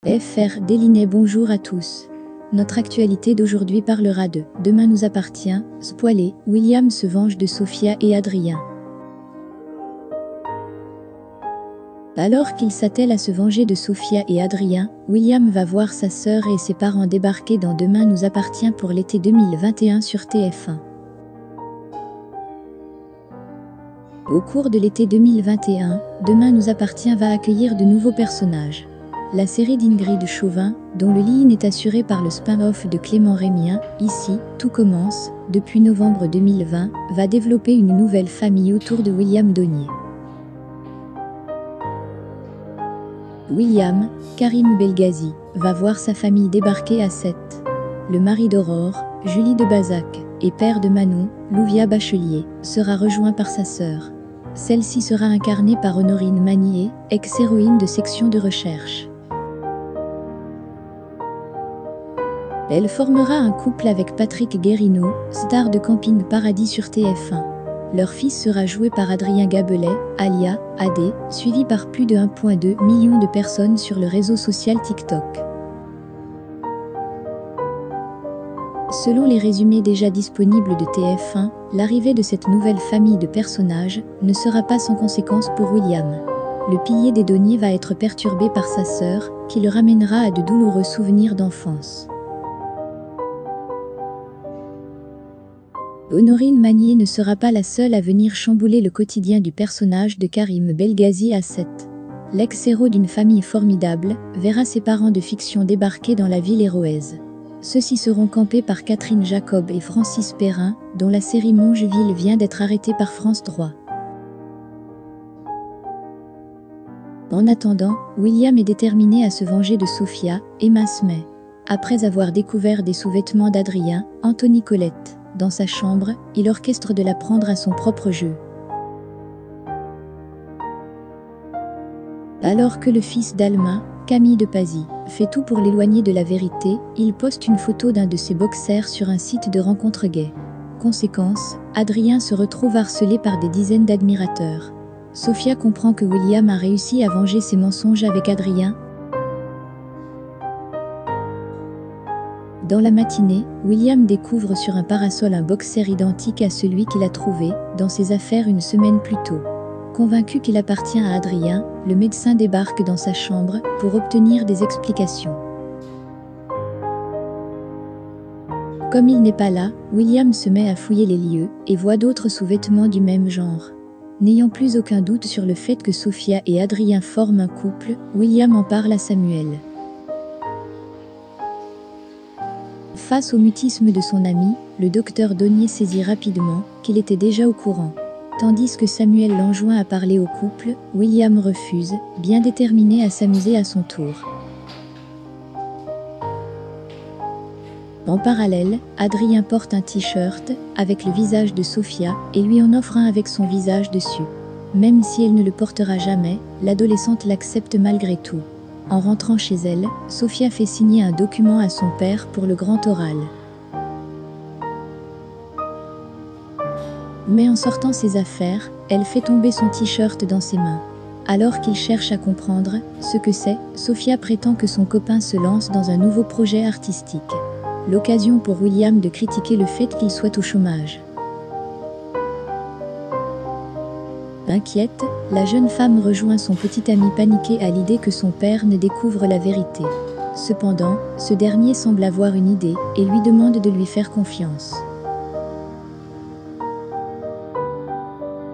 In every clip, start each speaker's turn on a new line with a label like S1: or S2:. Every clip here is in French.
S1: FR Délinet. Bonjour à tous. Notre actualité d'aujourd'hui parlera de « Demain nous appartient », spoilé, William se venge de Sophia et Adrien. Alors qu'il s'attelle à se venger de Sophia et Adrien, William va voir sa sœur et ses parents débarquer dans Demain nous appartient pour l'été 2021 sur TF1. Au cours de l'été 2021, Demain nous appartient va accueillir de nouveaux personnages. La série d'Ingrid Chauvin, dont le lead est assuré par le spin-off de Clément Rémien, Ici, tout commence, depuis novembre 2020, va développer une nouvelle famille autour de William Daunier. William, Karim Belghazi, va voir sa famille débarquer à Sète. Le mari d'Aurore, Julie de Bazac, et père de Manon, Louvia Bachelier, sera rejoint par sa sœur. Celle-ci sera incarnée par Honorine Magnier, ex-héroïne de Section de recherche. Elle formera un couple avec Patrick Guérineau, star de Camping Paradis sur TF1. Leur fils sera joué par Adrien Gabelet, alias AD, suivi par plus de 1,2 million de personnes sur le réseau social TikTok. Selon les résumés déjà disponibles de TF1, l'arrivée de cette nouvelle famille de personnages ne sera pas sans conséquence pour William. Le pilier des Daunier va être perturbé par sa sœur, qui le ramènera à de douloureux souvenirs d'enfance. Honorine Magnier ne sera pas la seule à venir chambouler le quotidien du personnage de Karim Belghazi à Sète. L'ex-héros d'une famille formidable verra ses parents de fiction débarquer dans la ville héroïse. Ceux-ci seront campés par Catherine Jacob et Francis Perrin, dont la série Mongeville vient d'être arrêtée par France 3. En attendant, William est déterminé à se venger de Sophia, Emma Smay. Après avoir découvert des sous-vêtements d'Adrien, Anthony Colette, dans sa chambre, il orchestre de la prendre à son propre jeu. Alors que le fils d'Alma, Camille de Pazy, fait tout pour l'éloigner de la vérité, il poste une photo d'un de ses boxers sur un site de rencontres gays. Conséquence, Adrien se retrouve harcelé par des dizaines d'admirateurs. Sophia comprend que William a réussi à venger ses mensonges avec Adrien. Dans la matinée, William découvre sur un parasol un boxer identique à celui qu'il a trouvé dans ses affaires une semaine plus tôt. Convaincu qu'il appartient à Adrien, le médecin débarque dans sa chambre pour obtenir des explications. Comme il n'est pas là, William se met à fouiller les lieux et voit d'autres sous-vêtements du même genre. N'ayant plus aucun doute sur le fait que Sophia et Adrien forment un couple, William en parle à Samuel. Face au mutisme de son ami, le docteur Daunier saisit rapidement qu'il était déjà au courant. Tandis que Samuel l'enjoint à parler au couple, William refuse, bien déterminé à s'amuser à son tour. En parallèle, Adrien porte un t-shirt avec le visage de Sophia et lui en offre un avec son visage dessus. Même si elle ne le portera jamais, l'adolescente l'accepte malgré tout. En rentrant chez elle, Sophia fait signer un document à son père pour le grand oral. Mais en sortant ses affaires, elle fait tomber son t-shirt dans ses mains. Alors qu'il cherche à comprendre ce que c'est, Sophia prétend que son copain se lance dans un nouveau projet artistique. L'occasion pour William de critiquer le fait qu'il soit au chômage. Inquiète, la jeune femme rejoint son petit ami paniqué à l'idée que son père ne découvre la vérité. Cependant, ce dernier semble avoir une idée et lui demande de lui faire confiance.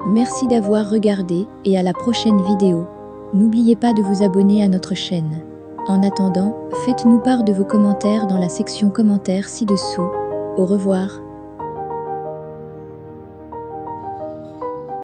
S1: Merci d'avoir regardé et à la prochaine vidéo. N'oubliez pas de vous abonner à notre chaîne. En attendant, faites-nous part de vos commentaires dans la section commentaires ci-dessous. Au revoir.